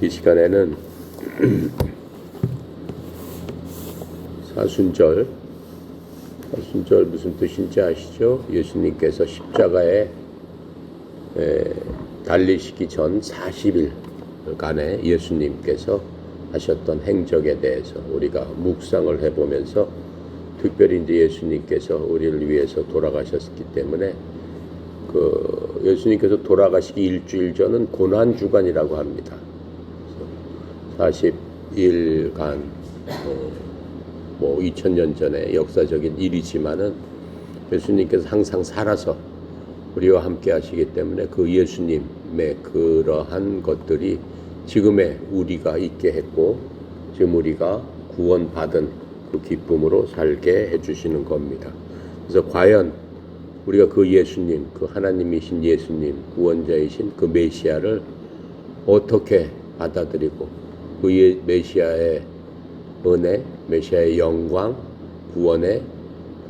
이 시간에는 사순절 무슨 뜻인지 아시죠? 예수님께서 십자가에 달리시기 전 40일간의 예수님께서 하셨던 행적에 대해서 우리가 묵상을 해보면서, 특별히 이제 예수님께서 우리를 위해서 돌아가셨기 때문에 예수님께서 돌아가시기 일주일 전은 고난주간이라고 합니다. 40일간 2000년 전의 역사적인 일이지만은 예수님께서 항상 살아서 우리와 함께 하시기 때문에 그 예수님의 그러한 것들이 지금의 우리가 있게 했고, 지금 우리가 구원받은 그 기쁨으로 살게 해주시는 겁니다. 그래서 과연 우리가 그 예수님, 그 하나님이신 예수님, 구원자이신 그 메시아를 어떻게 받아들이고, 그 메시아의 은혜, 메시아의 영광, 구원의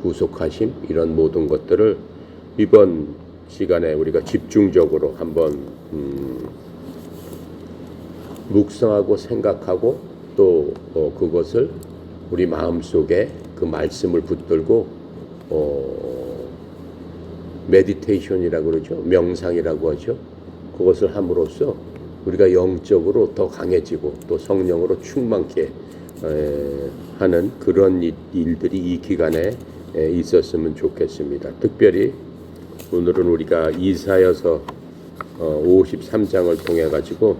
구속하심, 이런 모든 것들을 이번 시간에 우리가 집중적으로 한번 묵상하고 생각하고, 또 그것을 우리 마음속에 그 말씀을 붙들고 메디테이션이라고 그러죠. 명상이라고 하죠. 그것을 함으로써 우리가 영적으로 더 강해지고 또 성령으로 충만케 하는 그런 일들이 이 기간에 있었으면 좋겠습니다. 특별히 오늘은 우리가 이사야서 53장을 통해 가지고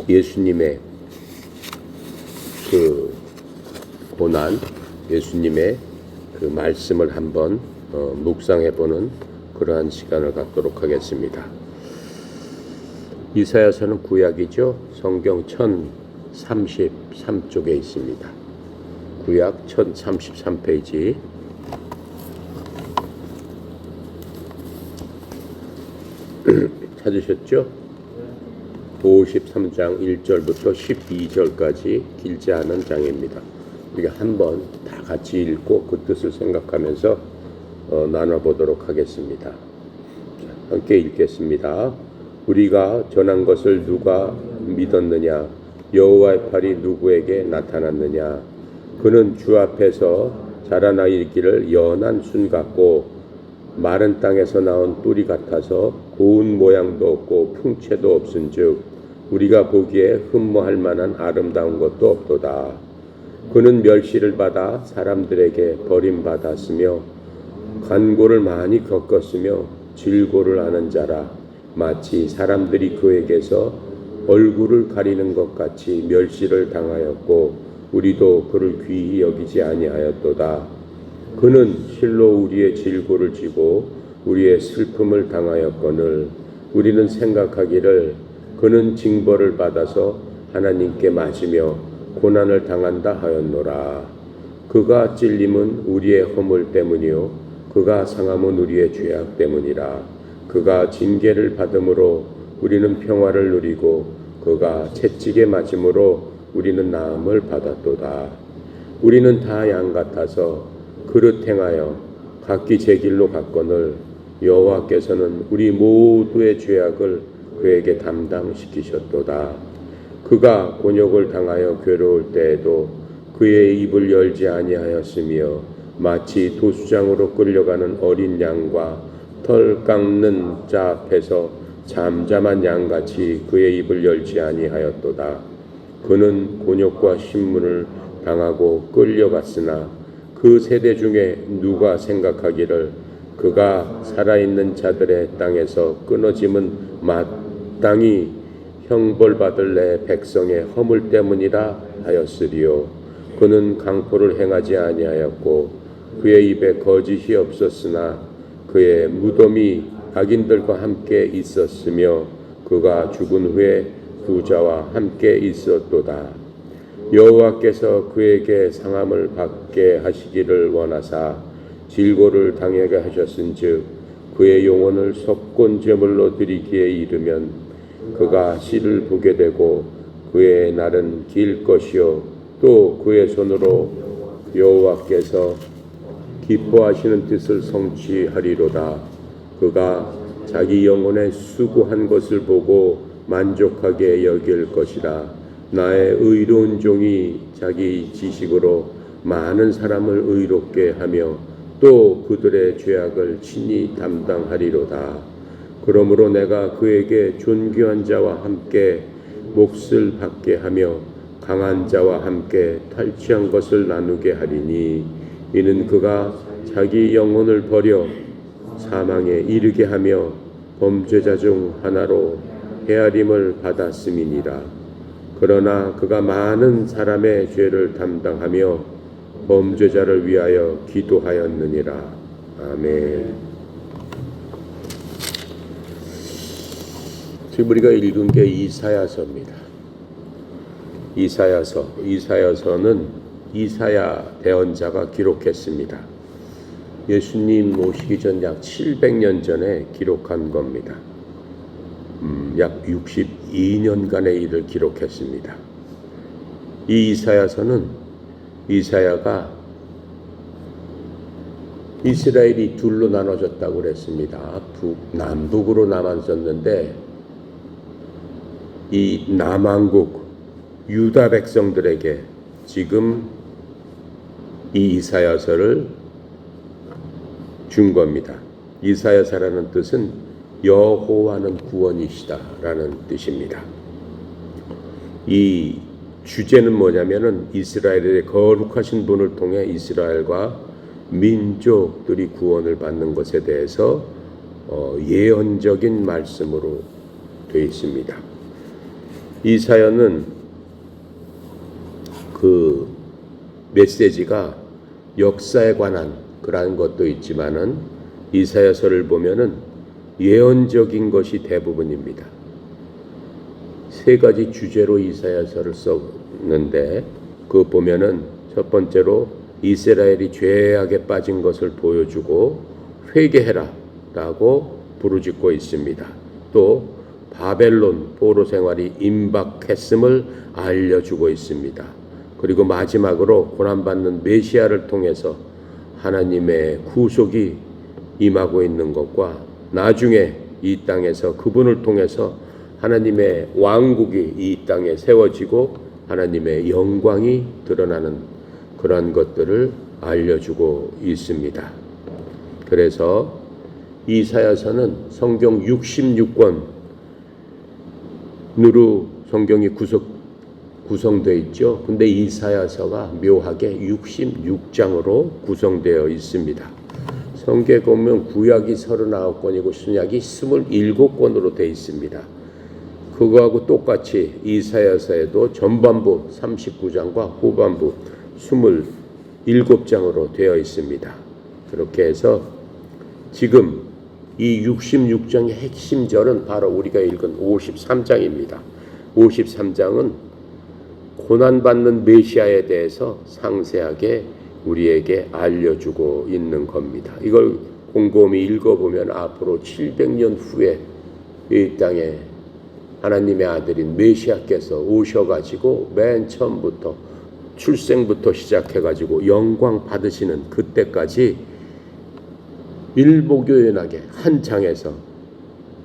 예수님의 그 고난, 예수님의 그 말씀을 한번 묵상해보는 그러한 시간을 갖도록 하겠습니다. 이사야서는 구약이죠. 성경 1033쪽에 있습니다. 구약 1033페이지. 찾으셨죠? 53장 1절부터 12절까지 길지 않은 장입니다. 우리가 한번 다 같이 읽고 그 뜻을 생각하면서 나눠보도록 하겠습니다. 함께 읽겠습니다. 우리가 전한 것을 누가 믿었느냐? 여호와의 팔이 누구에게 나타났느냐? 그는 주 앞에서 자라나기를 연한 순 같고 마른 땅에서 나온 뿔이 같아서 고운 모양도 없고 풍채도 없은즉 우리가 보기에 흠모할 만한 아름다운 것도 없도다. 그는 멸시를 받아 사람들에게 버림받았으며 간고를 많이 겪었으며 질고를 하는 자라. 마치 사람들이 그에게서 얼굴을 가리는 것 같이 멸시를 당하였고 우리도 그를 귀히 여기지 아니하였도다. 그는 실로 우리의 질고를 지고 우리의 슬픔을 당하였거늘 우리는 생각하기를 그는 징벌을 받아서 하나님께 맞으며 고난을 당한다 하였노라. 그가 찔림은 우리의 허물 때문이요 그가 상함은 우리의 죄악 때문이라. 그가 징계를 받음으로 우리는 평화를 누리고 그가 채찍에 맞음으로 우리는 나음을 받았도다. 우리는 다 양 같아서 그릇 행하여 각기 제 길로 갔거늘 여호와께서는 우리 모두의 죄악을 그에게 담당시키셨도다. 그가 곤욕을 당하여 괴로울 때에도 그의 입을 열지 아니하였으며 마치 도수장으로 끌려가는 어린 양과 털 깎는 자 앞에서 잠잠한 양같이 그의 입을 열지 아니하였도다. 그는 곤욕과 신문을 당하고 끌려갔으나 그 세대 중에 누가 생각하기를 그가 살아있는 자들의 땅에서 끊어짐은 마땅히 형벌받을 내 백성의 허물 때문이라 하였으리요. 그는 강포를 행하지 아니하였고 그의 입에 거짓이 없었으나 그의 무덤이 악인들과 함께 있었으며 그가 죽은 후에 부자와 함께 있었도다. 여호와께서 그에게 상함을 받게 하시기를 원하사 질고를 당하게 하셨은즉 그의 영혼을 속건 제물로 드리기에 이르면 그가 씨를 보게 되고 그의 날은 길 것이요 또 그의 손으로 여호와께서 기뻐하시는 뜻을 성취하리로다. 그가 자기 영혼의 수고한 것을 보고 만족하게 여길 것이라. 나의 의로운 종이 자기 지식으로 많은 사람을 의롭게 하며 또 그들의 죄악을 친히 담당하리로다. 그러므로 내가 그에게 존귀한 자와 함께 몫을 받게 하며 강한 자와 함께 탈취한 것을 나누게 하리니 이는 그가 자기 영혼을 버려 사망에 이르게 하며 범죄자 중 하나로 헤아림을 받았음이니라. 그러나 그가 많은 사람의 죄를 담당하며 범죄자를 위하여 기도하였느니라. 아멘. 지금 우리가 읽은 게 이사야서입니다. 이사야서는 이사야 대언자가 기록했습니다. 예수님 오시기 전 약 700년 전에 기록한 겁니다. 약 62년간의 일을 기록했습니다. 이 이사야서는 이사야가 이스라엘이 둘로 나눠졌다고 그랬습니다. 남북으로 나눠졌는데 이 남왕국 유다 백성들에게 지금 이 이사야서를 준 겁니다. 이사야서라는 뜻은 여호와는 구원이시다라는 뜻입니다. 이 주제는 뭐냐면은 이스라엘의 거룩하신 분을 통해 이스라엘과 민족들이 구원을 받는 것에 대해서 예언적인 말씀으로 되어 있습니다. 이사야는 그 메시지가 역사에 관한 그러한 것도 있지만은 이사야서를 보면은 예언적인 것이 대부분입니다. 세 가지 주제로 이사야서를 썼는데 그 보면은 첫 번째로 이스라엘이 죄악에 빠진 것을 보여주고 회개해라 라고 부르짖고 있습니다. 또 바벨론 포로 생활이 임박했음을 알려주고 있습니다. 그리고 마지막으로 고난받는 메시아를 통해서 하나님의 구속이 임하고 있는 것과 나중에 이 땅에서 그분을 통해서 하나님의 왕국이 이 땅에 세워지고 하나님의 영광이 드러나는 그런 것들을 알려주고 있습니다. 그래서 이사야서는 성경 66권으로 성경이 구성되어 있죠. 근데 이사야서가 묘하게 66장으로 구성되어 있습니다. 성경에 보면 구약이 39권이고 신약이 27권으로 되어 있습니다. 그거하고 똑같이 이사야서에도 전반부 39장과 후반부 27장으로 되어 있습니다. 그렇게 해서 지금 이 66장의 핵심 절은 바로 우리가 읽은 53장입니다. 53장은 고난받는 메시아에 대해서 상세하게 우리에게 알려주고 있는 겁니다. 이걸 곰곰이 읽어보면 앞으로 700년 후에 이 땅에 하나님의 아들인 메시아께서 오셔가지고 맨 처음부터 출생부터 시작해가지고 영광 받으시는 그때까지 일목요연하게 한 장에서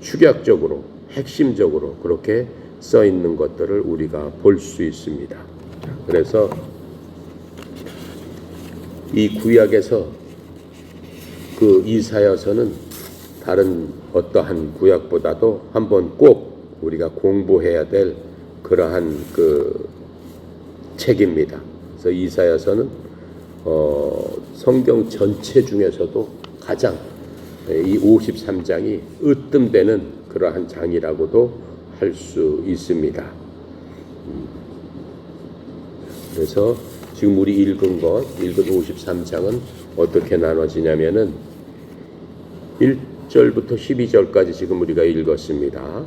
축약적으로 핵심적으로 그렇게 써 있는 것들을 우리가 볼 수 있습니다. 그래서 이 구약에서 그 이사야서는 다른 어떠한 구약보다도 한번 꼭 우리가 공부해야 될 그러한 그 책입니다. 그래서 이사야서는 성경 전체 중에서도 가장 이 53장이 으뜸되는 그러한 장이라고도 할 수 있습니다. 그래서 지금 우리 읽은 53장은 어떻게 나눠지냐면은 1절부터 12절까지 지금 우리가 읽었습니다.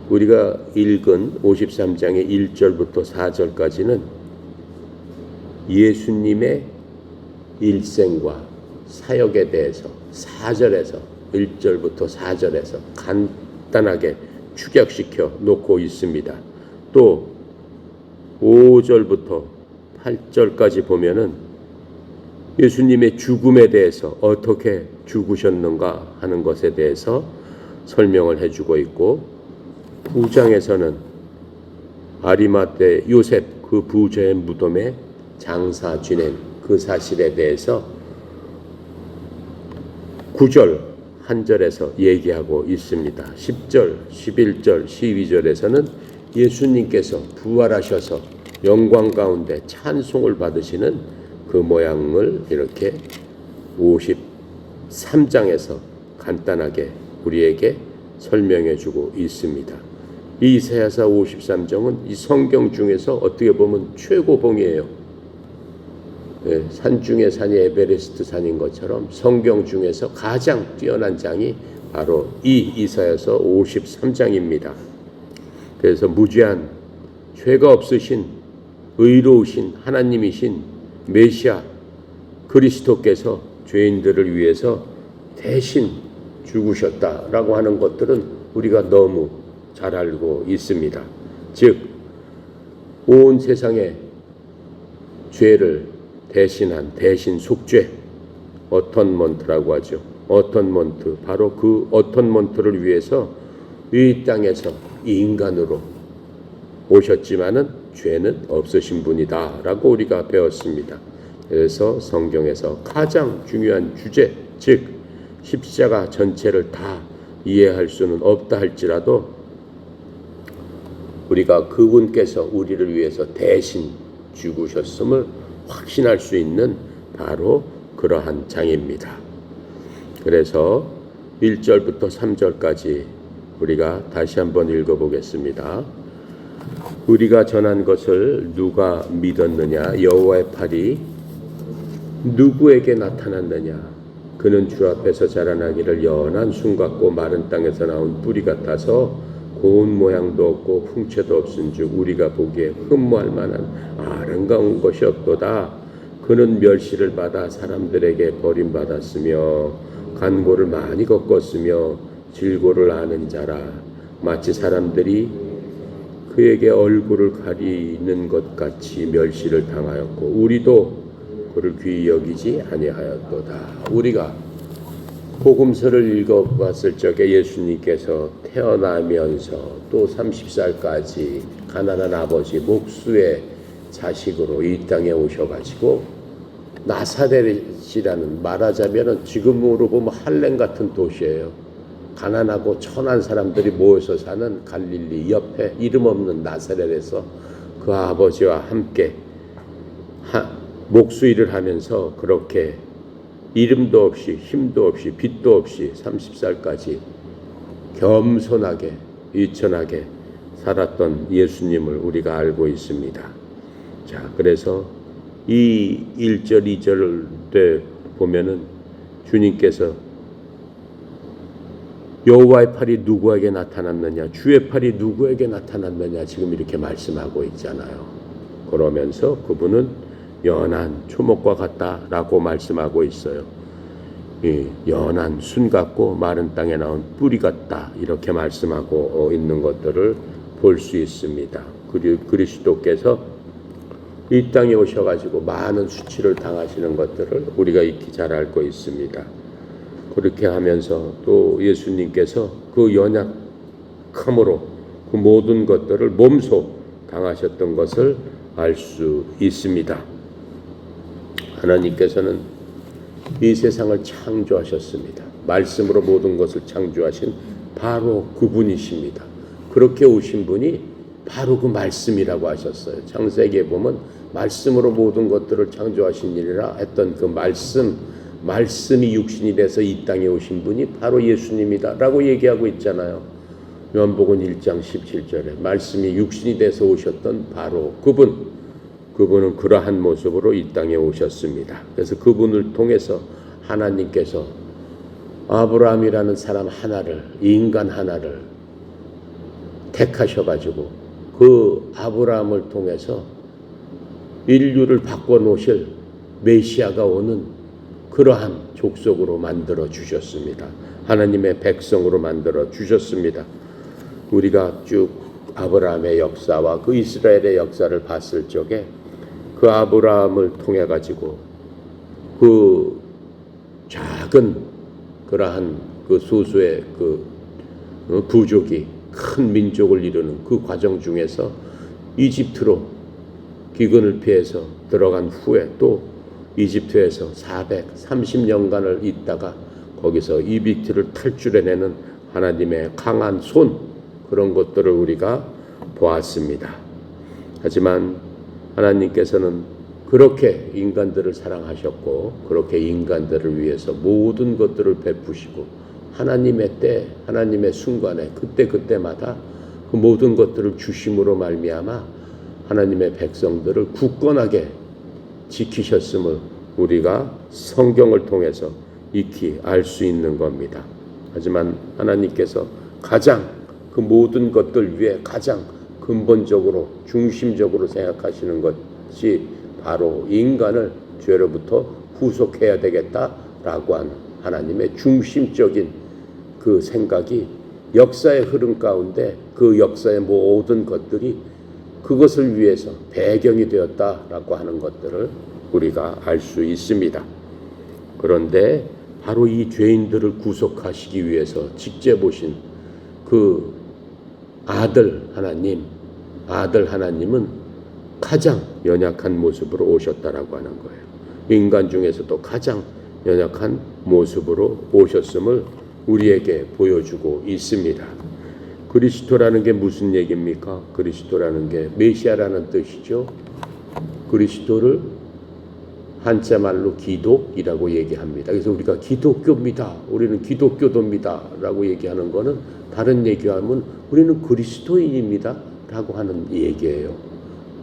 우리가 읽은 53장의 1절부터 4절까지는 예수님의 일생과 사역에 대해서 4절에서 1절부터 4절에서 간단하게 축약시켜 놓고 있습니다. 또 5절부터 8절까지 보면은 예수님의 죽음에 대해서 어떻게 죽으셨는가 하는 것에 대해서 설명을 해주고 있고 9장에서는 아리마대 요셉 그 부자의 무덤에 장사 지낸 그 사실에 대해서 9절 한 절에서 얘기하고 있습니다. 10절, 11절, 12절에서는 예수님께서 부활하셔서 영광 가운데 찬송을 받으시는 그 모양을 이렇게 53장에서 간단하게 우리에게 설명해 주고 있습니다. 이 이사야서 53장은 이 성경 중에서 어떻게 보면 최고봉이에요. 산 중에 산이 에베레스트 산인 것처럼 성경 중에서 가장 뛰어난 장이 바로 이 이사야서 53장입니다. 그래서 무죄한 죄가 없으신 의로우신 하나님이신 메시아 그리스도께서 죄인들을 위해서 대신 죽으셨다라고 하는 것들은 우리가 너무 잘 알고 있습니다. 즉, 온 세상의 죄를 대신한 대신 속죄, 어턴먼트라고 하죠. 어턴먼트, 바로 그 어턴먼트를 위해서 이 땅에서 인간으로 오셨지만은 죄는 없으신 분이다 라고 우리가 배웠습니다. 그래서 성경에서 가장 중요한 주제, 즉 십자가 전체를 다 이해할 수는 없다 할지라도 우리가 그분께서 우리를 위해서 대신 죽으셨음을 확신할 수 있는 바로 그러한 장입니다. 그래서 1절부터 3절까지 우리가 다시 한번 읽어보겠습니다. 우리가 전한 것을 누가 믿었느냐? 여호와의 팔이 누구에게 나타났느냐? 그는 주 앞에서 자라나기를 연한 순 같고 마른 땅에서 나온 뿌리 같아서 고운 모양도 없고 풍채도 없은즉 우리가 보기에 흠모할 만한 아름다운 것이 없도다. 그는 멸시를 받아 사람들에게 버림받았으며 간고를 많이 겪었으며 질고를 아는 자라. 마치 사람들이 그에게 얼굴을 가리는 것 같이 멸시를 당하였고 우리도 그를 귀히 여기지 아니하였도다. 우리가 복음서를 읽어봤을 적에 예수님께서 태어나면서 또 30살까지 가난한 아버지 목수의 자식으로 이 땅에 오셔가지고 나사렛이라는, 말하자면 지금으로 보면 할렘 같은 도시예요. 가난하고 천한 사람들이 모여서 사는 갈릴리 옆에 이름 없는 나사렛에서 그 아버지와 함께 목수 일을 하면서 그렇게 이름도 없이 힘도 없이 빚도 없이 30살까지 겸손하게 유천하게 살았던 예수님을 우리가 알고 있습니다. 자, 그래서 이 1절 2절 때 보면은 주님께서 여호와의 팔이 누구에게 나타났느냐, 주의 팔이 누구에게 나타났느냐 지금 이렇게 말씀하고 있잖아요. 그러면서 그분은 연한 초목과 같다라고 말씀하고 있어요. 연한 순 같고 마른 땅에 나온 뿌리 같다 이렇게 말씀하고 있는 것들을 볼 수 있습니다. 그리스도께서 이 땅에 오셔가지고 많은 수치를 당하시는 것들을 우리가 익히 잘 알고 있습니다. 그렇게 하면서 또 예수님께서 그 연약함으로 그 모든 것들을 몸소 당하셨던 것을 알 수 있습니다. 하나님께서는 이 세상을 창조하셨습니다. 말씀으로 모든 것을 창조하신 바로 그분이십니다. 그렇게 오신 분이 바로 그 말씀이라고 하셨어요. 창세기에 보면 말씀으로 모든 것들을 창조하신 일이라 했던 그 말씀이 육신이 돼서 이 땅에 오신 분이 바로 예수님이다 라고 얘기하고 있잖아요. 요한복음 1장 17절에 말씀이 육신이 돼서 오셨던 바로 그분은 그러한 모습으로 이 땅에 오셨습니다. 그래서 그분을 통해서 하나님께서 아브라함이라는 사람 하나를, 인간 하나를 택하셔가지고 그 아브라함을 통해서 인류를 바꿔놓으실 메시아가 오는 그러한 족속으로 만들어 주셨습니다. 하나님의 백성으로 만들어 주셨습니다. 우리가 쭉 아브라함의 역사와 그 이스라엘의 역사를 봤을 적에 그 아브라함을 통해 가지고 그 작은 그러한 그 소수의 그 부족이 큰 민족을 이루는 그 과정 중에서 이집트로 기근을 피해서 들어간 후에 또 이집트에서 430년간을 있다가 거기서 이집트를 탈출해내는 하나님의 강한 손, 그런 것들을 우리가 보았습니다. 하지만 하나님께서는 그렇게 인간들을 사랑하셨고 그렇게 인간들을 위해서 모든 것들을 베푸시고 하나님의 때, 하나님의 순간에 그때마다 그 모든 것들을 주심으로 말미암아 하나님의 백성들을 굳건하게 지키셨음을 우리가 성경을 통해서 익히 알 수 있는 겁니다. 하지만 하나님께서 가장 그 모든 것들 위에 가장 근본적으로 중심적으로 생각하시는 것이 바로 인간을 죄로부터 구속해야 되겠다라고 하는 하나님의 중심적인 그 생각이 역사의 흐름 가운데 그 역사의 모든 것들이 그것을 위해서 배경이 되었다라고 하는 것들을 우리가 알 수 있습니다. 그런데 바로 이 죄인들을 구속하시기 위해서 직접 오신 그 아들 하나님은 가장 연약한 모습으로 오셨다라고 하는 거예요. 인간 중에서도 가장 연약한 모습으로 오셨음을 우리에게 보여주고 있습니다. 그리스도라는 게 무슨 얘기입니까? 그리스도라는 게 메시아라는 뜻이죠. 그리스도를 한자말로 기독이라고 얘기합니다. 그래서 우리가 기독교입니다. 우리는 기독교도입니다. 라고 얘기하는 거는 다른 얘기하면 우리는 그리스도인입니다. 라고 하는 얘기예요.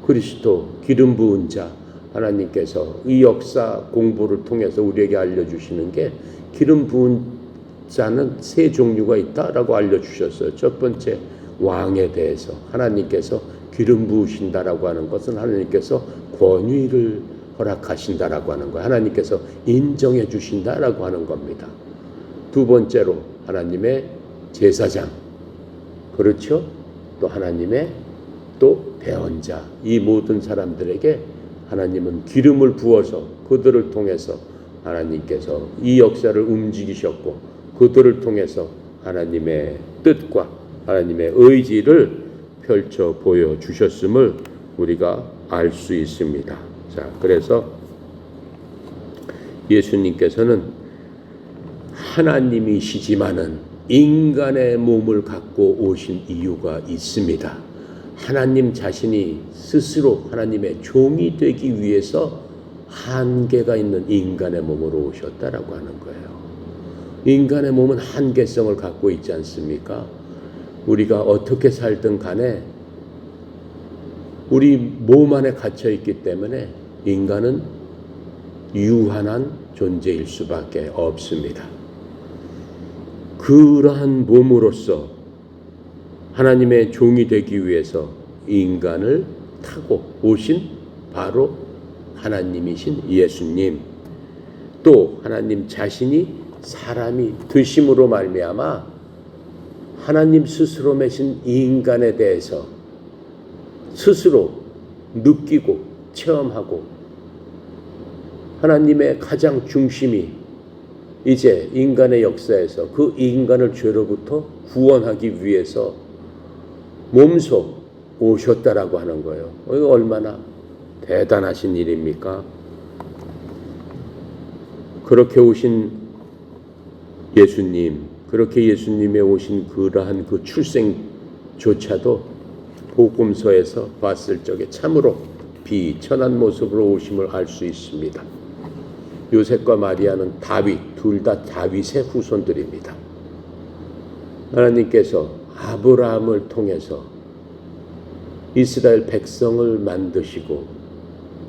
그리스도, 기름 부은 자, 하나님께서 이 역사 공부를 통해서 우리에게 알려주시는 게 기름 부은 자는 세 종류가 있다라고 알려주셨어요. 첫 번째, 왕에 대해서 하나님께서 기름 부으신다라고 하는 것은 하나님께서 권위를 허락하신다라고 하는 거예요. 하나님께서 인정해 주신다라고 하는 겁니다. 두 번째로 하나님의 제사장, 그렇죠? 또 하나님의 또 배언자, 이 모든 사람들에게 하나님은 기름을 부어서 그들을 통해서 하나님께서 이 역사를 움직이셨고 그들을 통해서 하나님의 뜻과 하나님의 의지를 펼쳐 보여주셨음을 우리가 알 수 있습니다. 자, 그래서 예수님께서는 하나님이시지만은 인간의 몸을 갖고 오신 이유가 있습니다. 하나님 자신이 스스로 하나님의 종이 되기 위해서 한계가 있는 인간의 몸으로 오셨다라고 하는 거예요. 인간의 몸은 한계성을 갖고 있지 않습니까? 우리가 어떻게 살든 간에 우리 몸 안에 갇혀 있기 때문에 인간은 유한한 존재일 수밖에 없습니다. 그러한 몸으로서 하나님의 종이 되기 위해서 인간을 타고 오신 바로 하나님이신 예수님, 또 하나님 자신이 사람이 되심으로 말미암아 하나님 스스로 매신 인간에 대해서 스스로 느끼고 체험하고 하나님의 가장 중심이 이제 인간의 역사에서 그 인간을 죄로부터 구원하기 위해서 몸소 오셨다라고 하는 거예요. 이거 얼마나 대단하신 일입니까? 그렇게 오신 예수님, 그렇게 예수님의 오신 그러한 그 출생조차도 복음서에서 봤을 적에 참으로 비천한 모습으로 오심을 알 수 있습니다. 요셉과 마리아는 다윗, 둘 다 다윗의 후손들입니다. 하나님께서 아브라함을 통해서 이스라엘 백성을 만드시고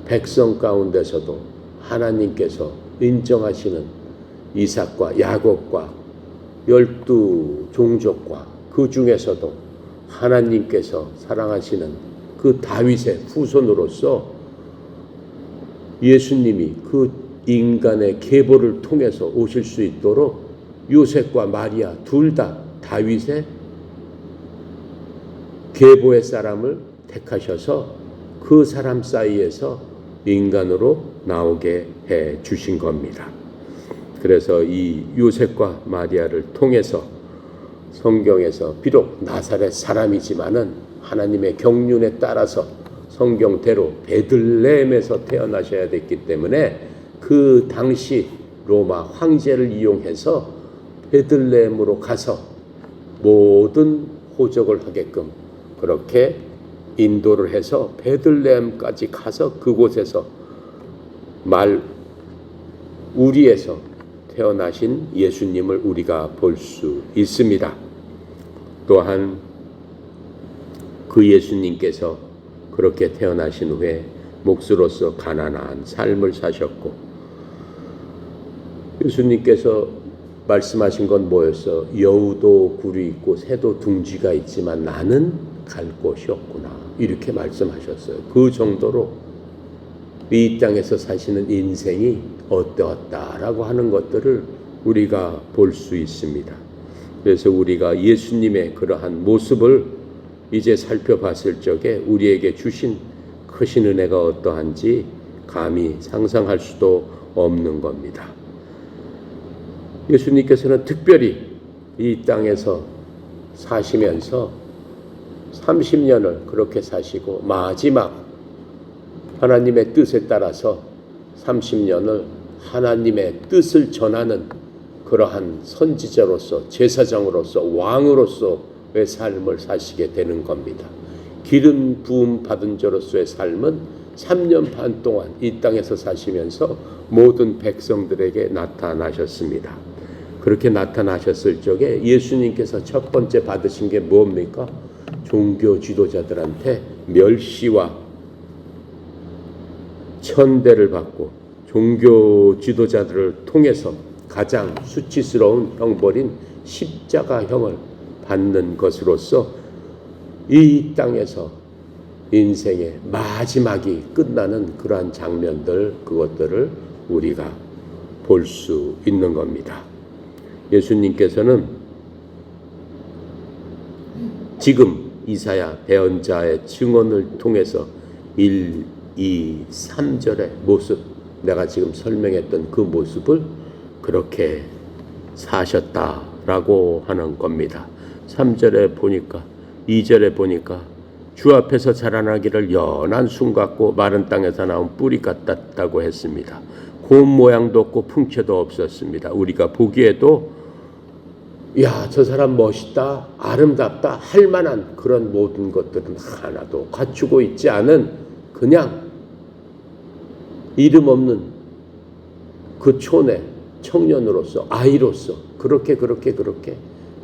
백성 가운데서도 하나님께서 인정하시는 이삭과 야곱과 12 종족과 그 중에서도 하나님께서 사랑하시는 그 다윗의 후손으로서 예수님이 그 인간의 계보를 통해서 오실 수 있도록 요셉과 마리아 둘 다 다윗의 계보의 사람을 택하셔서 그 사람 사이에서 인간으로 나오게 해 주신 겁니다. 그래서 이 요셉과 마리아를 통해서 성경에서 비록 나사렛 사람이지만은 하나님의 경륜에 따라서 성경대로 베들레헴에서 태어나셔야 됐기 때문에 그 당시 로마 황제를 이용해서 베들레헴으로 가서 모든 호적을 하게끔 그렇게 인도를 해서 베들레헴까지 가서 그곳에서 우리에서 태어나신 예수님을 우리가 볼 수 있습니다. 또한 그 예수님께서 그렇게 태어나신 후에 목수로서 가난한 삶을 사셨고, 예수님께서 말씀하신 건 뭐였어? 여우도 굴이 있고 새도 둥지가 있지만 나는 갈 곳이 없구나, 이렇게 말씀하셨어요. 그 정도로 이 땅에서 사시는 인생이 어떠었다라고 하는 것들을 우리가 볼 수 있습니다. 그래서 우리가 예수님의 그러한 모습을 이제 살펴봤을 적에 우리에게 주신 크신 은혜가 어떠한지 감히 상상할 수도 없는 겁니다. 예수님께서는 특별히 이 땅에서 사시면서 30년을 그렇게 사시고 마지막 하나님의 뜻에 따라서 30년을 하나님의 뜻을 전하는 그러한 선지자로서, 제사장으로서, 왕으로서의 삶을 사시게 되는 겁니다. 기름 부음 받은 자로서의 삶은 3년 반 동안 이 땅에서 사시면서 모든 백성들에게 나타나셨습니다. 그렇게 나타나셨을 적에 예수님께서 첫 번째 받으신 게 뭡니까? 종교 지도자들한테 멸시와 천대를 받고 종교 지도자들을 통해서 가장 수치스러운 형벌인 십자가형을 받는 것으로서 이 땅에서 인생의 마지막이 끝나는 그러한 장면들, 그것들을 우리가 볼 수 있는 겁니다. 예수님께서는 지금 이사야 예언자의 증언을 통해서 1, 2, 3절의 모습, 내가 지금 설명했던 그 모습을 그렇게 사셨다라고 하는 겁니다. 3절에 보니까, 2절에 보니까 주 앞에서 자라나기를 연한 순 같고 마른 땅에서 나온 뿌리 같았다고 했습니다. 고운 모양도 없고 풍채도 없었습니다. 우리가 보기에도 야, 저 사람 멋있다, 아름답다 할 만한 그런 모든 것들은 하나도 갖추고 있지 않은 그냥 이름 없는 그 촌의 청년으로서, 아이로서 그렇게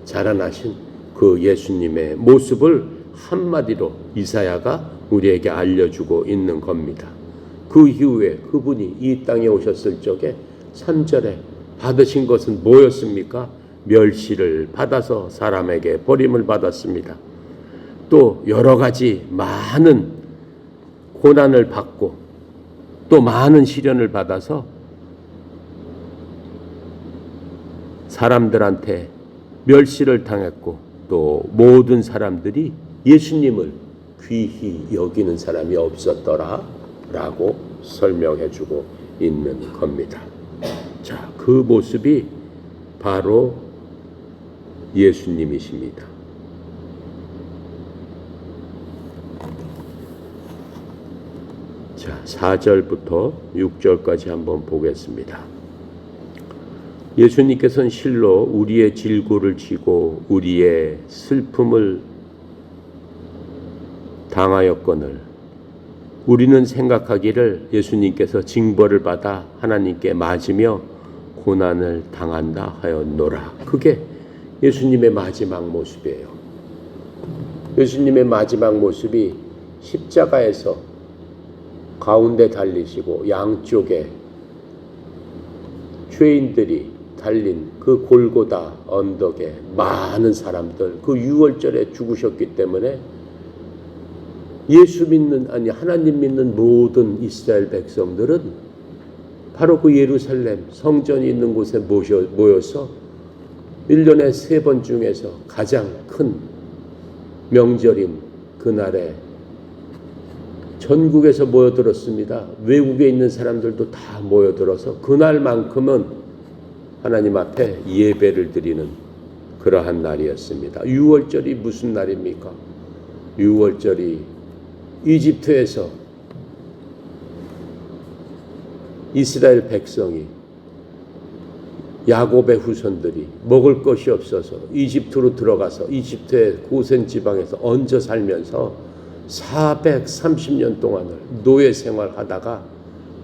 자라나신 그 예수님의 모습을 한마디로 이사야가 우리에게 알려주고 있는 겁니다. 그 이후에 그분이 이 땅에 오셨을 적에 3절에 받으신 것은 뭐였습니까? 멸시를 받아서 사람에게 버림을 받았습니다. 또 여러 가지 많은 고난을 받고 또 많은 시련을 받아서 사람들한테 멸시를 당했고, 또 모든 사람들이 예수님을 귀히 여기는 사람이 없었더라 라고 설명해 주고 있는 겁니다. 자, 그 모습이 바로 예수님이십니다. 자, 4절부터 6절까지 한번 보겠습니다. 예수님께서는 실로 우리의 질고를 지고 우리의 슬픔을 당하였거늘 우리는 생각하기를 예수님께서 징벌을 받아 하나님께 맞으며 고난을 당한다 하였노라. 그게 예수님의 마지막 모습이에요. 예수님의 마지막 모습이 십자가에서 가운데 달리시고 양쪽에 죄인들이 달린 그 골고다 언덕에 많은 사람들, 그 유월절에 죽으셨기 때문에 예수 믿는, 아니 하나님 믿는 모든 이스라엘 백성들은 바로 그 예루살렘 성전이 있는 곳에 모여서 1년에 3번 중에서 가장 큰 명절인 그날에 전국에서 모여들었습니다. 외국에 있는 사람들도 다 모여들어서 그날만큼은 하나님 앞에 예배를 드리는 그러한 날이었습니다. 유월절이 무슨 날입니까? 유월절이 이집트에서 이스라엘 백성이, 야곱의 후손들이 먹을 것이 없어서 이집트로 들어가서 이집트의 고센 지방에서 얹어 살면서 430년 동안을 노예 생활하다가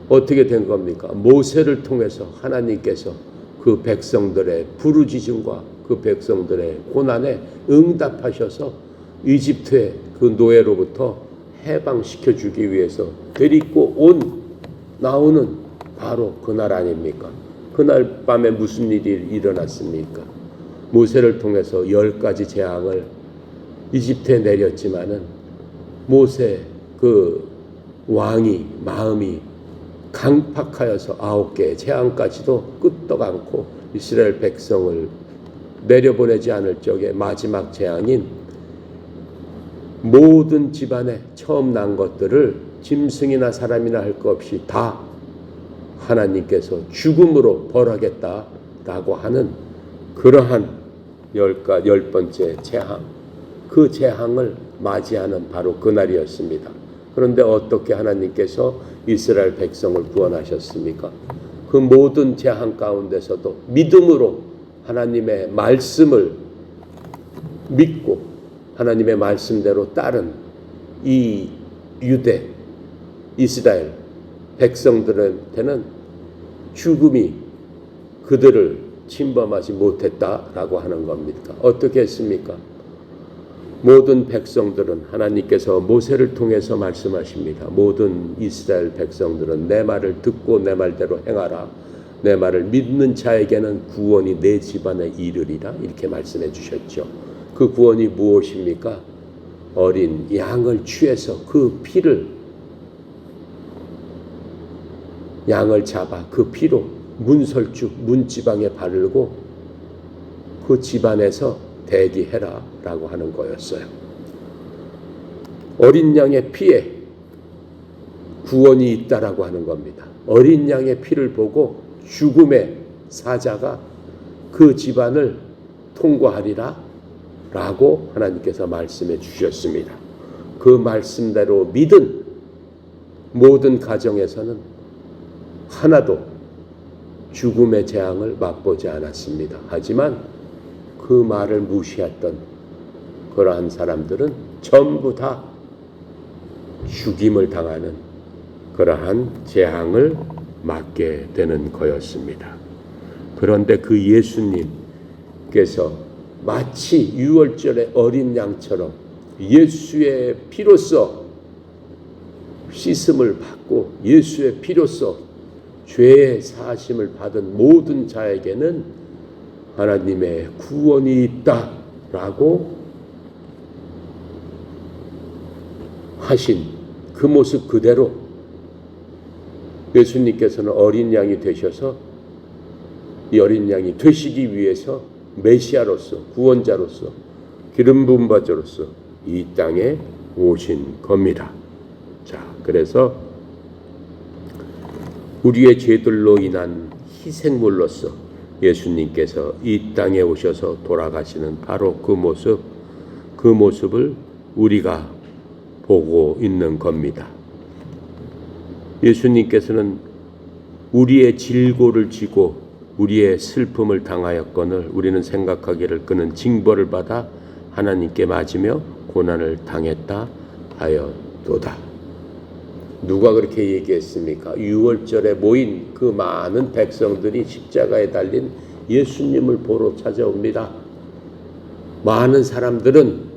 어떻게 된 겁니까? 모세를 통해서 하나님께서 그 백성들의 부르짖음과 그 백성들의 고난에 응답하셔서 이집트의 그 노예로부터 해방시켜 주기 위해서 데리고 나오는 바로 그날 아닙니까? 그날 밤에 무슨 일이 일어났습니까? 모세를 통해서 10가지 재앙을 이집트에 내렸지만은 모세 그 왕이 마음이 강팍하여서 9개의 재앙까지도 끄떡 않고 이스라엘 백성을 내려보내지 않을 적에 마지막 재앙인 모든 집안에 처음 난 것들을 짐승이나 사람이나 할 것 없이 다 하나님께서 죽음으로 벌하겠다라고 하는 그러한 10번째 재앙, 그 재앙을 맞이하는 바로 그날이었습니다. 그런데 어떻게 하나님께서 이스라엘 백성을 구원하셨습니까? 그 모든 재앙 가운데서도 믿음으로 하나님의 말씀을 믿고 하나님의 말씀대로 따른 이 유대 이스라엘 백성들한테는 죽음이 그들을 침범하지 못했다라고 하는 겁니까? 어떻게 했습니까? 모든 백성들은 하나님께서 모세를 통해서 말씀하십니다. 모든 이스라엘 백성들은 내 말을 듣고 내 말대로 행하라. 내 말을 믿는 자에게는 구원이 내 집안에 이르리라. 이렇게 말씀해 주셨죠. 그 구원이 무엇입니까? 어린 양을 취해서 그 피를, 양을 잡아 그 피로 문설주, 문지방에 바르고 그 집안에서 대기해라 라고 하는 거였어요. 어린 양의 피에 구원이 있다라고 하는 겁니다. 어린 양의 피를 보고 죽음의 사자가 그 집안을 통과하리라 라고 하나님께서 말씀해 주셨습니다. 그 말씀대로 믿은 모든 가정에서는 하나도 죽음의 재앙을 맛보지 않았습니다. 하지만 그 말을 무시했던 그러한 사람들은 전부 다 죽임을 당하는 그러한 재앙을 맞게 되는 거였습니다. 그런데 그 예수님께서 마치 유월절의 어린 양처럼 예수의 피로써 씻음을 받고 예수의 피로써 죄의 사하심을 받은 모든 자에게는 하나님의 구원이 있다라고 하신 그 모습 그대로 예수님께서는 어린 양이 되셔서 이 어린 양이 되시기 위해서 메시아로서 구원자로서 기름 부음 받자로서 이 땅에 오신 겁니다. 자, 그래서 우리의 죄들로 인한 희생물로서 예수님께서 이 땅에 오셔서 돌아가시는 바로 그 모습을 우리가 보고 있는 겁니다. 예수님께서는 우리의 질고를 지고 우리의 슬픔을 당하였거늘 우리는 생각하기를 그는 징벌을 받아 하나님께 맞으며 고난을 당했다 하여도다. 누가 그렇게 얘기했습니까? 유월절에 모인 그 많은 백성들이 십자가에 달린 예수님을 보러 찾아옵니다. 많은 사람들은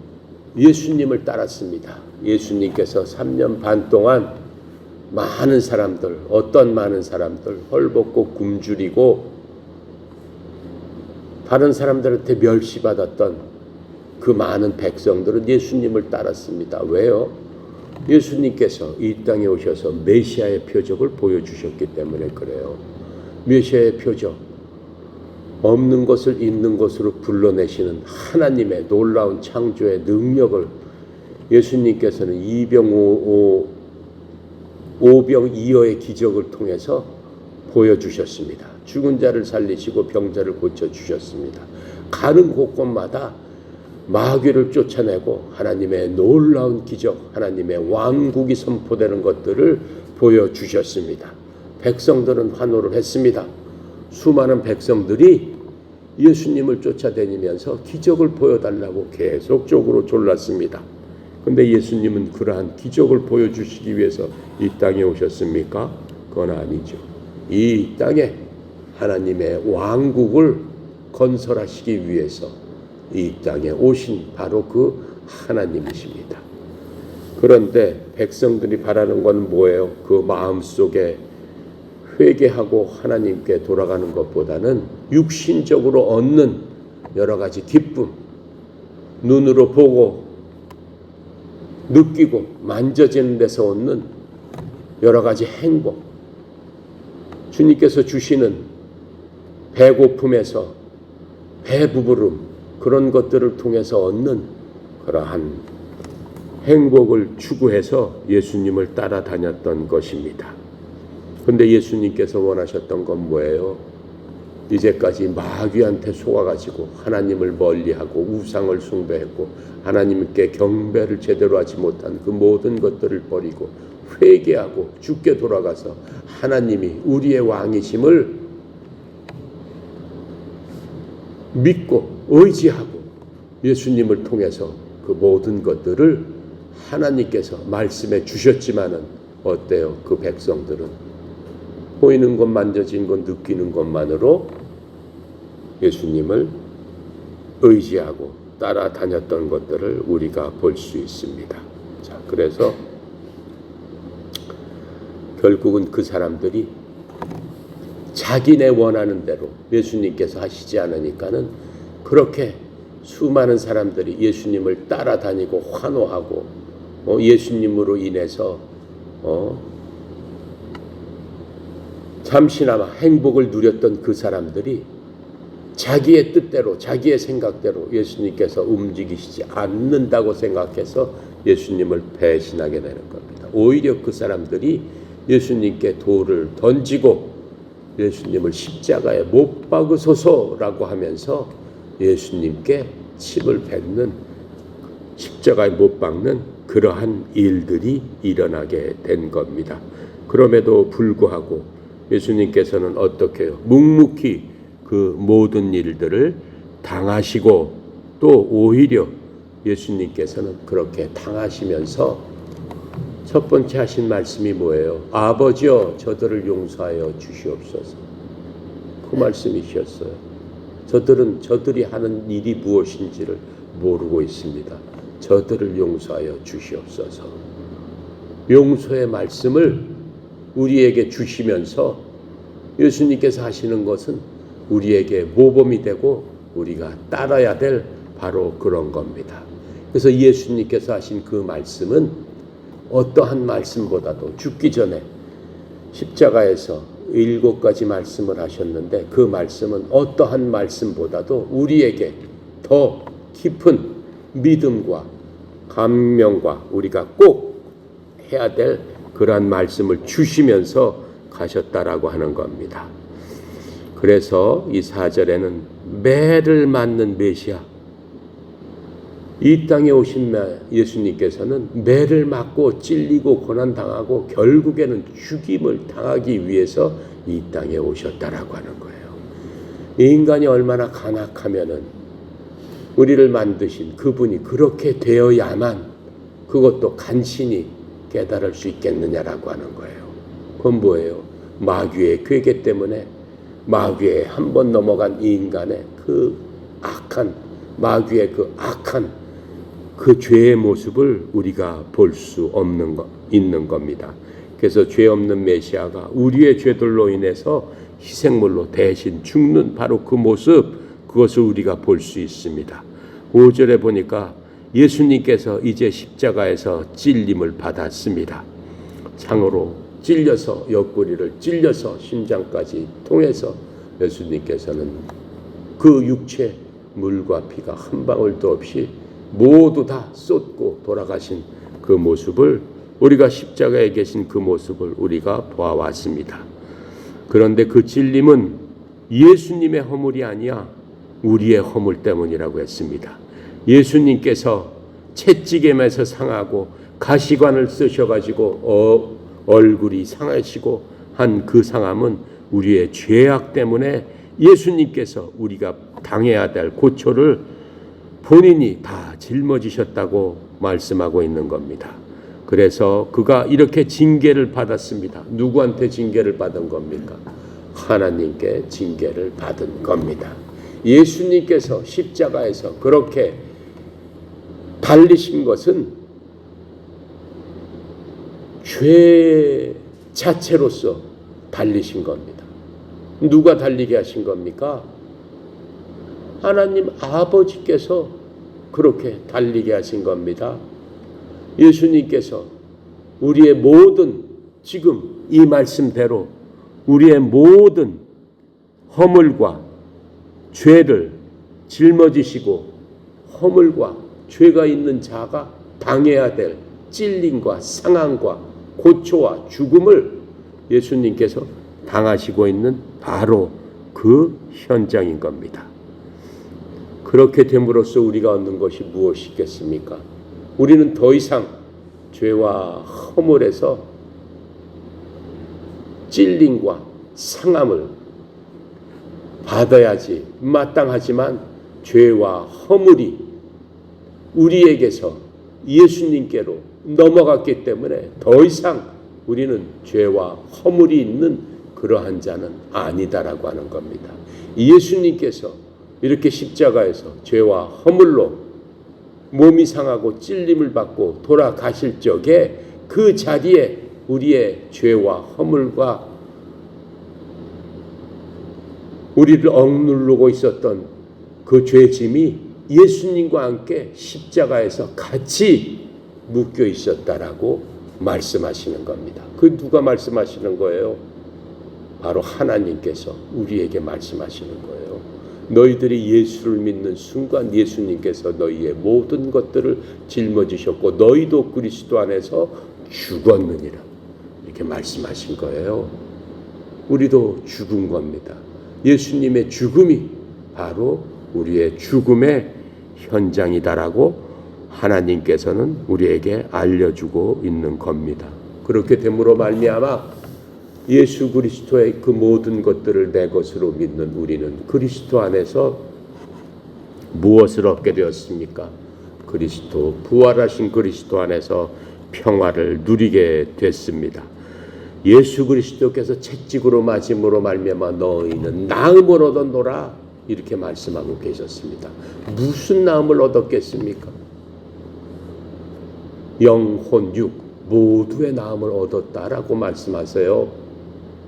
예수님을 따랐습니다. 예수님께서 3년 반 동안 많은 사람들, 어떤 많은 사람들, 헐벗고 굶주리고 다른 사람들한테 멸시받았던 그 많은 백성들은 예수님을 따랐습니다. 왜요? 예수님께서 이 땅에 오셔서 메시아의 표적을 보여주셨기 때문에 그래요. 메시아의 표적, 없는 것을 있는 것으로 불러내시는 하나님의 놀라운 창조의 능력을 예수님께서는 오병이어의 기적을 통해서 보여주셨습니다. 죽은 자를 살리시고 병자를 고쳐주셨습니다. 가는 곳곳마다 마귀를 쫓아내고 하나님의 놀라운 기적, 하나님의 왕국이 선포되는 것들을 보여주셨습니다. 백성들은 환호를 했습니다. 수많은 백성들이 예수님을 쫓아다니면서 기적을 보여달라고 계속적으로 졸랐습니다. 근데 예수님은 그러한 기적을 보여주시기 위해서 이 땅에 오셨습니까? 그건 아니죠. 이 땅에 하나님의 왕국을 건설하시기 위해서 이 땅에 오신 바로 그 하나님이십니다. 그런데 백성들이 바라는 건 뭐예요? 그 마음속에 회개하고 하나님께 돌아가는 것보다는 육신적으로 얻는 여러 가지 기쁨, 눈으로 보고 느끼고 만져지는 데서 얻는 여러 가지 행복, 주님께서 주시는 배고픔에서 배부름, 그런 것들을 통해서 얻는 그러한 행복을 추구해서 예수님을 따라다녔던 것입니다. 그런데 예수님께서 원하셨던 건 뭐예요? 이제까지 마귀한테 속아가지고 하나님을 멀리하고 우상을 숭배했고 하나님께 경배를 제대로 하지 못한 그 모든 것들을 버리고 회개하고 주께 돌아가서 하나님이 우리의 왕이심을 믿고 의지하고 예수님을 통해서 그 모든 것들을 하나님께서 말씀해 주셨지만은 어때요? 그 백성들은 보이는 것, 만져진 것, 느끼는 것만으로 예수님을 의지하고 따라다녔던 것들을 우리가 볼 수 있습니다. 자, 그래서 결국은 그 사람들이 자기네 원하는 대로 예수님께서 하시지 않으니까는 그렇게 수많은 사람들이 예수님을 따라다니고 환호하고 예수님으로 인해서 잠시나마 행복을 누렸던 그 사람들이 자기의 뜻대로 자기의 생각대로 예수님께서 움직이시지 않는다고 생각해서 예수님을 배신하게 되는 겁니다. 오히려 그 사람들이 예수님께 돌을 던지고 예수님을 십자가에 못 박으소서라고 하면서 예수님께 침을 뱉는, 십자가에 못 박는 그러한 일들이 일어나게 된 겁니다. 그럼에도 불구하고 예수님께서는 어떻게 해요? 묵묵히 그 모든 일들을 당하시고 또 오히려 예수님께서는 그렇게 당하시면서 첫 번째 하신 말씀이 뭐예요? 아버지여 저들을 용서하여 주시옵소서. 그 말씀이셨어요. 저들이 하는 일이 무엇인지를 모르고 있습니다. 저들을 용서하여 주시옵소서. 용서의 말씀을 우리에게 주시면서 예수님께서 하시는 것은 우리에게 모범이 되고 우리가 따라야 될 바로 그런 겁니다. 그래서 예수님께서 하신 그 말씀은 어떠한 말씀보다도 죽기 전에 십자가에서 7가지 말씀을 하셨는데 그 말씀은 어떠한 말씀보다도 우리에게 더 깊은 믿음과 감명과 우리가 꼭 해야 될 그러한 말씀을 주시면서 가셨다라고 하는 겁니다. 그래서 이 4절에는 매를 맞는 메시아, 이 땅에 오신 예수님께서는 매를 맞고 찔리고 고난당하고 결국에는 죽임을 당하기 위해서 이 땅에 오셨다라고 하는 거예요. 인간이 얼마나 간악하면은 우리를 만드신 그분이 그렇게 되어야만 그것도 간신히 깨달을 수 있겠느냐라고 하는 거예요. 그건 뭐예요? 마귀의 괴계 때문에 마귀에 한 번 넘어간 이 인간의 그 악한, 마귀의 그 악한 그 죄의 모습을 우리가 볼 수 있는 겁니다. 그래서 죄 없는 메시아가 우리의 죄들로 인해서 희생물로 대신 죽는 바로 그 모습, 그것을 우리가 볼 수 있습니다. 5절에 보니까 예수님께서 이제 십자가에서 찔림을 받았습니다. 창으로 찔려서 옆구리를 찔려서 심장까지 통해서 예수님께서는 그 육체 물과 피가 한 방울도 없이 모두 다 쏟고 돌아가신 그 모습을, 우리가 십자가에 계신 그 모습을 우리가 보아왔습니다. 그런데 그 찔림은 예수님의 허물이 아니야 우리의 허물 때문이라고 했습니다. 예수님께서 채찍임에서 상하고 가시관을 쓰셔가지고 얼굴이 상하시고 한 그 상함은 우리의 죄악 때문에 예수님께서 우리가 당해야 될 고초를 본인이 다 짊어지셨다고 말씀하고 있는 겁니다. 그래서 그가 이렇게 징계를 받았습니다. 누구한테 징계를 받은 겁니까? 하나님께 징계를 받은 겁니다. 예수님께서 십자가에서 그렇게 달리신 것은 죄 자체로서 달리신 겁니다. 누가 달리게 하신 겁니까? 하나님 아버지께서 그렇게 달리게 하신 겁니다. 예수님께서 우리의 모든, 지금 이 말씀대로 우리의 모든 허물과 죄를 짊어지시고 허물과 죄가 있는 자가 당해야 될 찔림과 상함과 고초와 죽음을 예수님께서 당하시고 있는 바로 그 현장인 겁니다. 그렇게 됨으로써 우리가 얻는 것이 무엇이겠습니까? 우리는 더 이상 죄와 허물에서 찔림과 상함을 받아야지 마땅하지만 죄와 허물이 우리에게서 예수님께로 넘어갔기 때문에 더 이상 우리는 죄와 허물이 있는 그러한 자는 아니다라고 하는 겁니다. 예수님께서 이렇게 십자가에서 죄와 허물로 몸이 상하고 찔림을 받고 돌아가실 적에 그 자리에 우리의 죄와 허물과 우리를 억누르고 있었던 그 죄짐이 예수님과 함께 십자가에서 같이 묶여 있었다라고 말씀하시는 겁니다. 그 누가 말씀하시는 거예요? 바로 하나님께서 우리에게 말씀하시는 거예요. 너희들이 예수를 믿는 순간 예수님께서 너희의 모든 것들을 짊어지셨고 너희도 그리스도 안에서 죽었느니라 이렇게 말씀하신 거예요. 우리도 죽은 겁니다. 예수님의 죽음이 바로 우리의 죽음의 현장이다라고 하나님께서는 우리에게 알려주고 있는 겁니다. 그렇게 됨으로 말미암아 예수 그리스도의 그 모든 것들을 내 것으로 믿는 우리는 그리스도 안에서 무엇을 얻게 되었습니까? 그리스도, 부활하신 그리스도 안에서 평화를 누리게 됐습니다. 예수 그리스도께서 채찍으로 맞음으로 말미암아 너희는 나음을 얻었노라 이렇게 말씀하고 계셨습니다. 무슨 나음을 얻었겠습니까? 영혼, 육 모두의 나음을 얻었다라고 말씀하세요.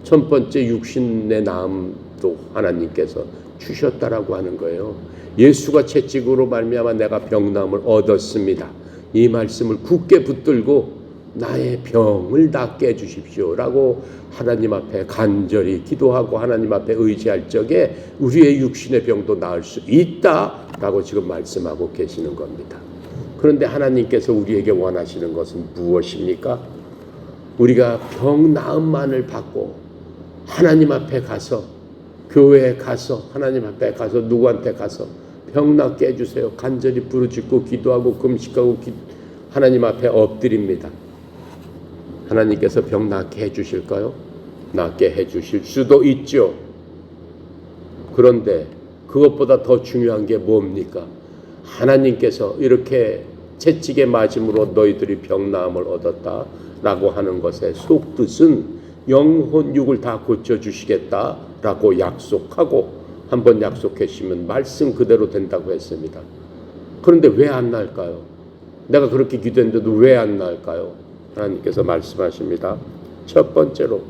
첫 번째 육신의 나음도 하나님께서 주셨다라고 하는 거예요. 예수가 채찍으로 말미암아 내가 병나음을 얻었습니다. 이 말씀을 굳게 붙들고 나의 병을 낫게 해주십시오라고 하나님 앞에 간절히 기도하고 하나님 앞에 의지할 적에 우리의 육신의 병도 나을 수 있다라고 지금 말씀하고 계시는 겁니다. 그런데 하나님께서 우리에게 원하시는 것은 무엇입니까? 우리가 병 나음만을 받고 하나님 앞에 가서 교회에 가서 하나님 앞에 가서 누구한테 가서 병 낫게 해주세요. 간절히 부르짖고 기도하고 금식하고 하나님 앞에 엎드립니다. 하나님께서 병 낫게 해주실까요? 낫게 해주실 수도 있죠. 그런데 그것보다 더 중요한 게 뭡니까? 하나님께서 이렇게 채찍에 맞음으로 너희들이 병 나음을 얻었다라고 하는 것의 속뜻은 영혼 육을 다 고쳐주시겠다라고 약속하고 한번 약속했으면 말씀 그대로 된다고 했습니다. 그런데 왜 안 나을까요? 내가 그렇게 기도했는데도 왜 안 나을까요? 하나님께서 말씀하십니다. 첫 번째로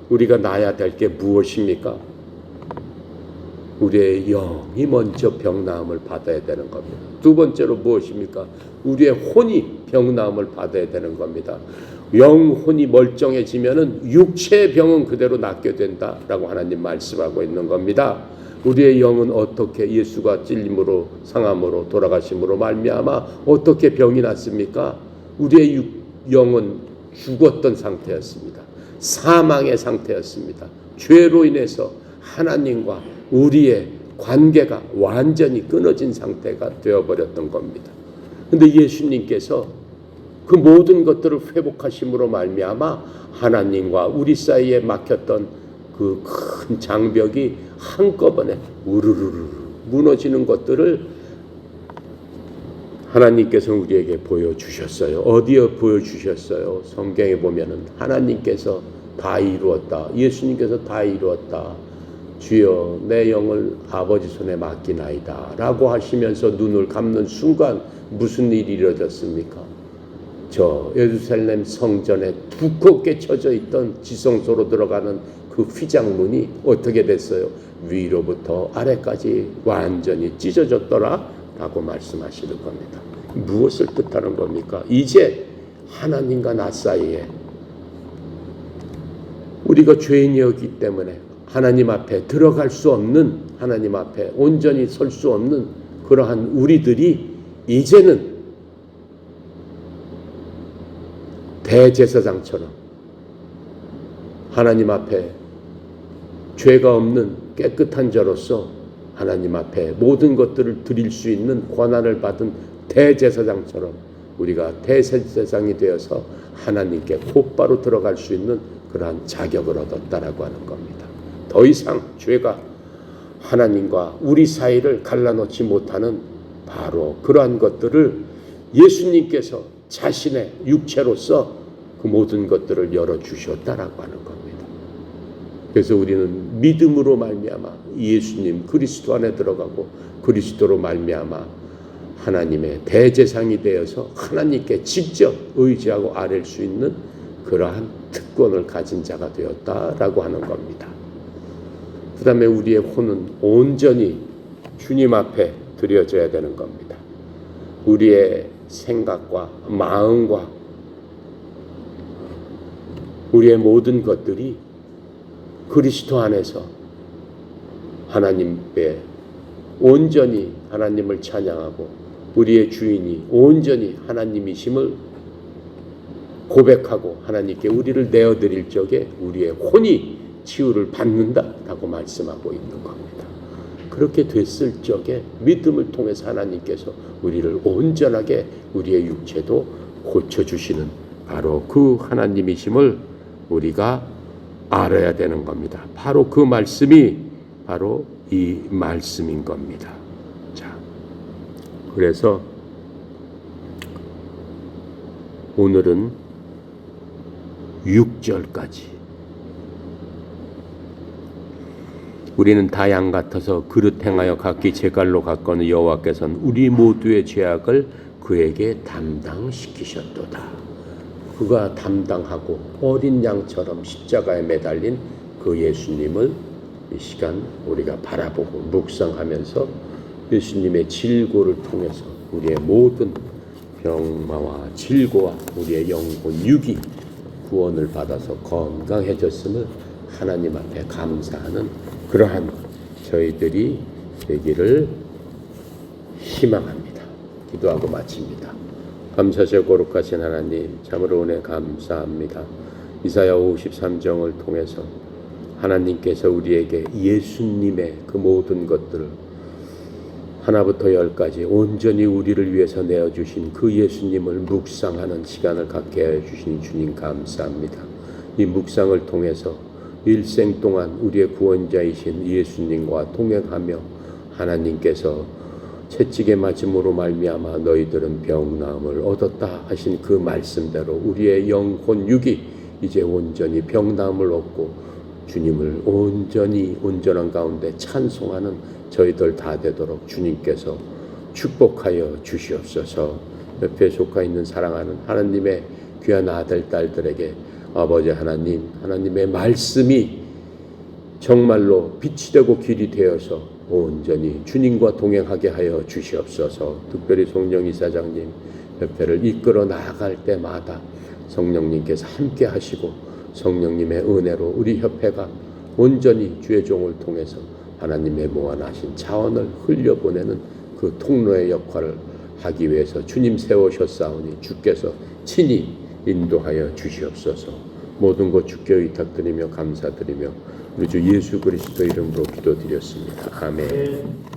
우리가 나야 될 게 무엇입니까? 우리의 영이 먼저 병나음을 받아야 되는 겁니다. 두 번째로 무엇입니까? 우리의 혼이 병나음을 받아야 되는 겁니다. 영혼이 멀쩡해지면은 육체의 병은 그대로 낫게 된다라고 하나님 말씀하고 있는 겁니다. 우리의 영은 어떻게 예수가 찔림으로 상함으로 돌아가심으로 말미암아 어떻게 병이 났습니까? 우리의 영은 죽었던 상태였습니다. 사망의 상태였습니다. 죄로 인해서 하나님과 우리의 관계가 완전히 끊어진 상태가 되어버렸던 겁니다. 근데 예수님께서 그 모든 것들을 회복하심으로 말미암아 하나님과 우리 사이에 막혔던 그 큰 장벽이 한꺼번에 우르르르 무너지는 것들을 하나님께서 우리에게 보여주셨어요. 어디에 보여주셨어요? 성경에 보면은 하나님께서 다 이루었다. 예수님께서 다 이루었다. 주여 내 영을 아버지 손에 맡기나이다 라고 하시면서 눈을 감는 순간 무슨 일이 이루어졌습니까? 저 예루살렘 성전에 두껍게 쳐져 있던 지성소로 들어가는 그 휘장문이 어떻게 됐어요? 위로부터 아래까지 완전히 찢어졌더라 라고 말씀하시는 겁니다. 무엇을 뜻하는 겁니까? 이제 하나님과 나 사이에 우리가 죄인이었기 때문에 하나님 앞에 들어갈 수 없는, 하나님 앞에 온전히 설 수 없는 그러한 우리들이 이제는 대제사장처럼 하나님 앞에 죄가 없는 깨끗한 자로서 하나님 앞에 모든 것들을 드릴 수 있는 권한을 받은 대제사장처럼 우리가 대제사장이 되어서 하나님께 곧바로 들어갈 수 있는 그러한 자격을 얻었다라고 하는 겁니다. 더 이상 죄가 하나님과 우리 사이를 갈라놓지 못하는 바로 그러한 것들을 예수님께서 자신의 육체로서 그 모든 것들을 열어주셨다라고 하는 겁니다. 그래서 우리는 믿음으로 말미암아 예수님 그리스도 안에 들어가고 그리스도로 말미암아 하나님의 대제사장이 되어서 하나님께 직접 의지하고 아뢰 수 있는 그러한 특권을 가진 자가 되었다라고 하는 겁니다. 그 다음에 우리의 혼은 온전히 주님 앞에 드려져야 되는 겁니다. 우리의 생각과 마음과 우리의 모든 것들이 그리스도 안에서 하나님께 온전히 하나님을 찬양하고 우리의 주인이 온전히 하나님이심을 고백하고 하나님께 우리를 내어드릴 적에 우리의 혼이 치유를 받는다라고 말씀하고 있는 겁니다. 그렇게 됐을 적에 믿음을 통해서 하나님께서 우리를 온전하게 우리의 육체도 고쳐주시는 바로 그 하나님이심을 우리가 알아야 되는 겁니다. 바로 그 말씀이 바로 이 말씀인 겁니다. 자, 그래서 오늘은 6절까지 우리는 다 양 같아서 그릇 행하여 각기 제 갈로 갔거늘 여호와께서는 우리 모두의 죄악을 그에게 담당시키셨도다. 그가 담당하고 어린 양처럼 십자가에 매달린 그 예수님을 이 시간 우리가 바라보고 묵상하면서 예수님의 질고를 통해서 우리의 모든 병마와 질고와 우리의 영혼 육이 구원을 받아서 건강해졌음을 하나님 앞에 감사하는 그러한 저희들이 되기를 희망합니다. 기도하고 마칩니다. 감사하시고 거룩하신 하나님, 참으로 은혜 감사합니다. 이사야 53장을 통해서 하나님께서 우리에게 예수님의 그 모든 것들을 하나부터 열까지 온전히 우리를 위해서 내어주신 그 예수님을 묵상하는 시간을 갖게 해주신 주님 감사합니다. 이 묵상을 통해서 일생 동안 우리의 구원자이신 예수님과 동행하며 하나님께서 채찍에 맞음으로 말미암아 너희들은 병나음을 얻었다 하신 그 말씀대로 우리의 영혼 육이 이제 온전히 병나음을 얻고 주님을 온전히 온전한 가운데 찬송하는 저희들 다 되도록 주님께서 축복하여 주시옵소서. 옆에 속하 있는 사랑하는 하나님의 귀한 아들 딸들에게 아버지 하나님, 하나님의 말씀이 정말로 빛이 되고 길이 되어서 온전히 주님과 동행하게 하여 주시옵소서. 특별히 송영 이사장님 협회를 이끌어 나아갈 때마다 성령님께서 함께 하시고 성령님의 은혜로 우리 협회가 온전히 주의 종을 통해서 하나님의 무한하신 자원을 흘려보내는 그 통로의 역할을 하기 위해서 주님 세우셨사오니 주께서 친히 인도하여 주시옵소서. 모든 것 주께 의탁드리며 감사드리며 우리 주 예수 그리스도 이름으로 기도드렸습니다. 아멘.